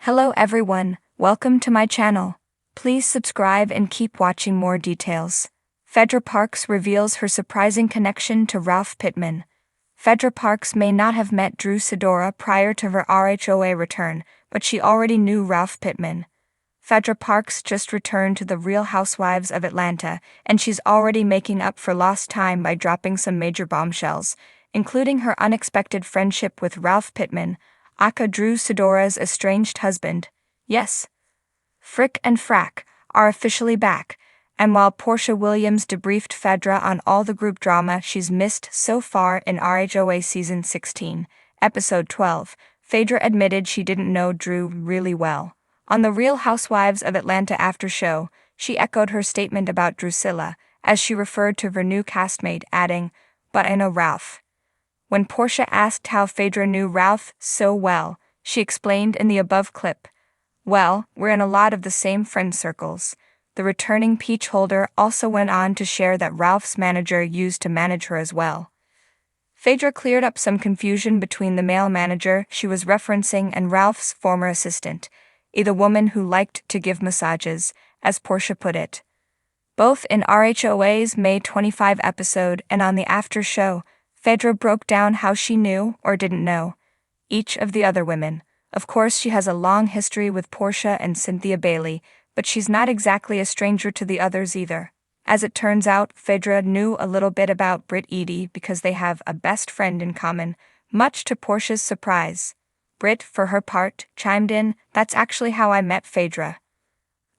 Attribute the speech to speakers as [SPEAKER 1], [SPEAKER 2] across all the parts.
[SPEAKER 1] Hello everyone, welcome to my channel. Please subscribe and keep watching more details. Phaedra Parks reveals her surprising connection to Ralph Pittman. Phaedra Parks may not have met Drew Sidora prior to her RHOA return, but she already knew Ralph Pittman. Phaedra Parks just returned to the Real Housewives of Atlanta, and she's already making up for lost time by dropping some major bombshells, including her unexpected friendship with Ralph Pittman, aka Drew Sidora's estranged husband. Yes, Frick and Frack are officially back, and while Portia Williams debriefed Phaedra on all the group drama she's missed so far in RHOA Season 16, Episode 12, Phaedra admitted she didn't know Drew really well. On the Real Housewives of Atlanta after show, she echoed her statement about Drusilla, as she referred to her new castmate, adding, "But I know Ralph." When Portia asked how Phaedra knew Ralph so well, she explained in the above clip, "Well, we're in a lot of the same friend circles." The returning peach holder also went on to share that Ralph's manager used to manage her as well. Phaedra cleared up some confusion between the male manager she was referencing and Ralph's former assistant, the woman who liked to give massages, as Portia put it. Both in RHOA's May 25 episode and on the after show, Phaedra broke down how she knew, or didn't know, each of the other women. Of course, she has a long history with Portia and Cynthia Bailey, but she's not exactly a stranger to the others either. As it turns out, Phaedra knew a little bit about Britt Edie because they have a best friend in common, much to Portia's surprise. Britt, for her part, chimed in, "That's actually how I met Phaedra."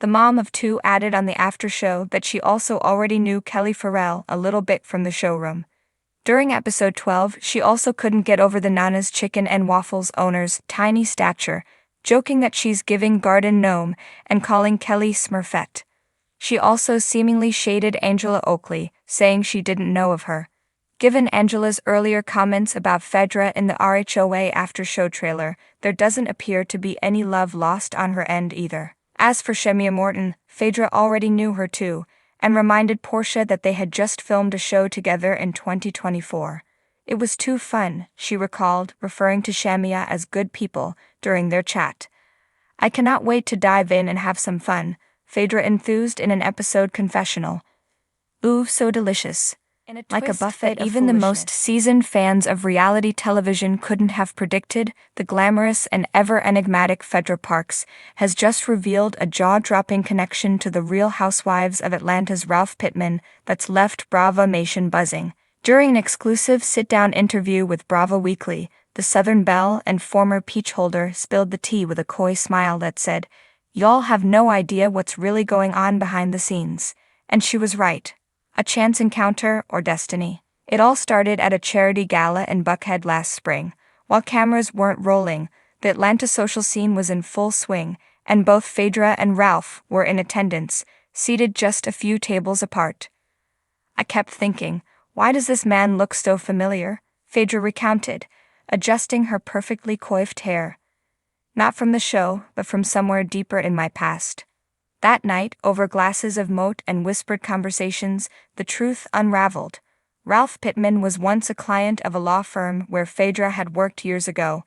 [SPEAKER 1] The mom of two added on the after show that she also already knew Kelly Farrell a little bit from the showroom. During episode 12, she also couldn't get over the Nana's Chicken and Waffles owner's tiny stature, joking that she's giving garden gnome and calling Kelly Smurfette. She also seemingly shaded Angela Oakley, saying she didn't know of her. Given Angela's earlier comments about Phaedra in the RHOA after-show trailer, there doesn't appear to be any love lost on her end either. As for Shemia Morton, Phaedra already knew her too, and reminded Portia that they had just filmed a show together in 2024. "It was too fun," she recalled, referring to Shemia as good people during their chat. "I cannot wait to dive in and have some fun," Phaedra enthused in an episode confessional. "Ooh, so delicious. Like a buffet even the most seasoned fans of reality television couldn't have predicted, the glamorous and ever-enigmatic Phaedra Parks has just revealed a jaw-dropping connection to the Real Housewives of Atlanta's Ralph Pittman that's left Bravo Nation buzzing. During an exclusive sit-down interview with Bravo Weekly, the Southern Belle and former peach holder spilled the tea with a coy smile that said, "Y'all have no idea what's really going on behind the scenes." And she was right. A chance encounter or destiny? It all started at a charity gala in Buckhead last spring. While cameras weren't rolling, the Atlanta social scene was in full swing, and both Phaedra and Ralph were in attendance, seated just a few tables apart. "I kept thinking, why does this man look so familiar?" Phaedra recounted, adjusting her perfectly coiffed hair. "Not from the show, but from somewhere deeper in my past." That night, over glasses of moat and whispered conversations, the truth unraveled. Ralph Pittman was once a client of a law firm where Phaedra had worked years ago,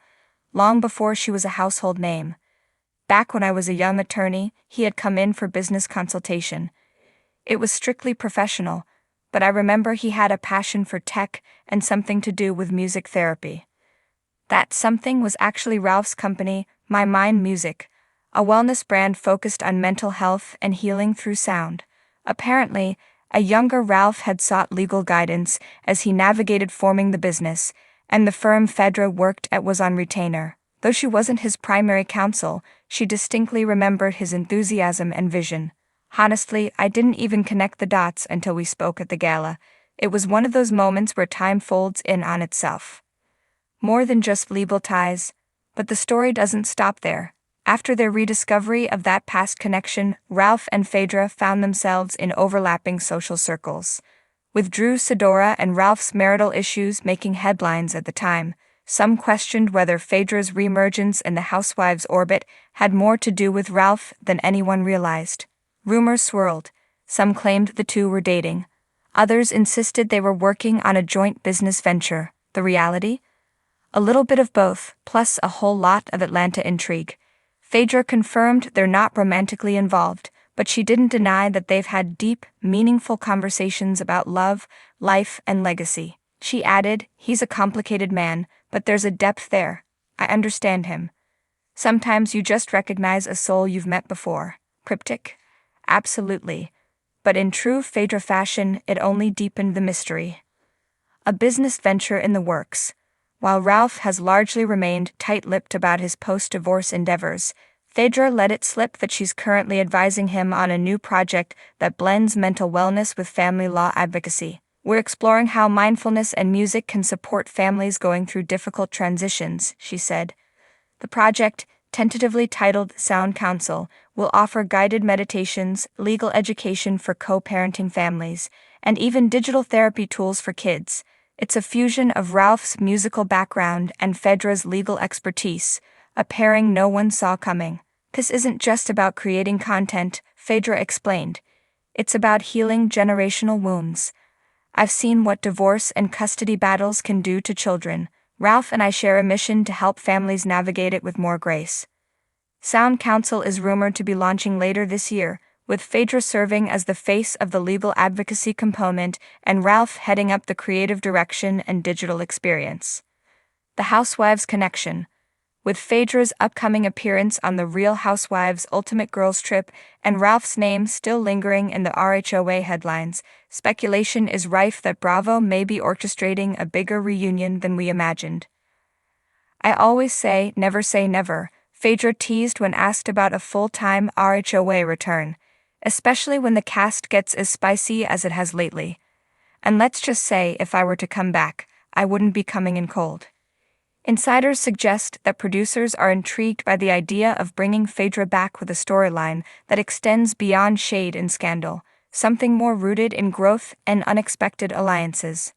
[SPEAKER 1] long before she was a household name. "Back when I was a young attorney, he had come in for business consultation. It was strictly professional, but I remember he had a passion for tech and something to do with music therapy. That something was actually Ralph's company, My Mind Music, a wellness brand focused on mental health and healing through sound. Apparently, a younger Ralph had sought legal guidance as he navigated forming the business, and the firm Phaedra worked at was on retainer. Though she wasn't his primary counsel, she distinctly remembered his enthusiasm and vision. Honestly, I didn't even connect the dots until we spoke at the gala. It was one of those moments where time folds in on itself. More than just legal ties. But the story doesn't stop there. After their rediscovery of that past connection, Ralph and Phaedra found themselves in overlapping social circles. With Drew Sidora and Ralph's marital issues making headlines at the time, some questioned whether Phaedra's reemergence in the Housewives' orbit had more to do with Ralph than anyone realized. Rumors swirled. Some claimed the two were dating. Others insisted they were working on a joint business venture. The reality? A little bit of both, plus a whole lot of Atlanta intrigue. Phaedra confirmed they're not romantically involved, but she didn't deny that they've had deep, meaningful conversations about love, life, and legacy. She added, "He's a complicated man, but there's a depth there. I understand him. Sometimes you just recognize a soul you've met before." Cryptic? Absolutely. But in true Phaedra fashion, it only deepened the mystery. A business venture in the works. While Ralph has largely remained tight-lipped about his post-divorce endeavors, Phaedra let it slip that she's currently advising him on a new project that blends mental wellness with family law advocacy. "We're exploring how mindfulness and music can support families going through difficult transitions," she said. The project, tentatively titled Sound Counsel, will offer guided meditations, legal education for co-parenting families, and even digital therapy tools for kids. It's a fusion of Ralph's musical background and Phaedra's legal expertise, a pairing no one saw coming. "This isn't just about creating content," Phaedra explained. "It's about healing generational wounds. I've seen what divorce and custody battles can do to children. Ralph and I share a mission to help families navigate it with more grace." Sound Counsel is rumored to be launching later this year, with Phaedra serving as the face of the legal advocacy component and Ralph heading up the creative direction and digital experience. The Housewives connection. With Phaedra's upcoming appearance on the Real Housewives Ultimate Girls Trip and Ralph's name still lingering in the RHOA headlines, speculation is rife that Bravo may be orchestrating a bigger reunion than we imagined. "I always say never," Phaedra teased when asked about a full-time RHOA return, especially when the cast gets as spicy as it has lately. "And let's just say if I were to come back, I wouldn't be coming in cold." Insiders suggest that producers are intrigued by the idea of bringing Phaedra back with a storyline that extends beyond shade and scandal, something more rooted in growth and unexpected alliances.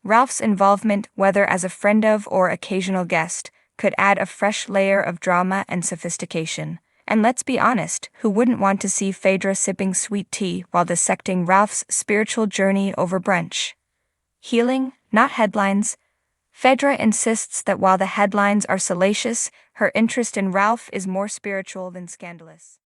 [SPEAKER 1] Ralph's involvement, whether as a friend of or occasional guest, could add a fresh layer of drama and sophistication. And let's be honest, who wouldn't want to see Phaedra sipping sweet tea while dissecting Ralph's spiritual journey over brunch? Healing, not headlines. Phaedra insists that while the headlines are salacious, her interest in Ralph is more spiritual than scandalous.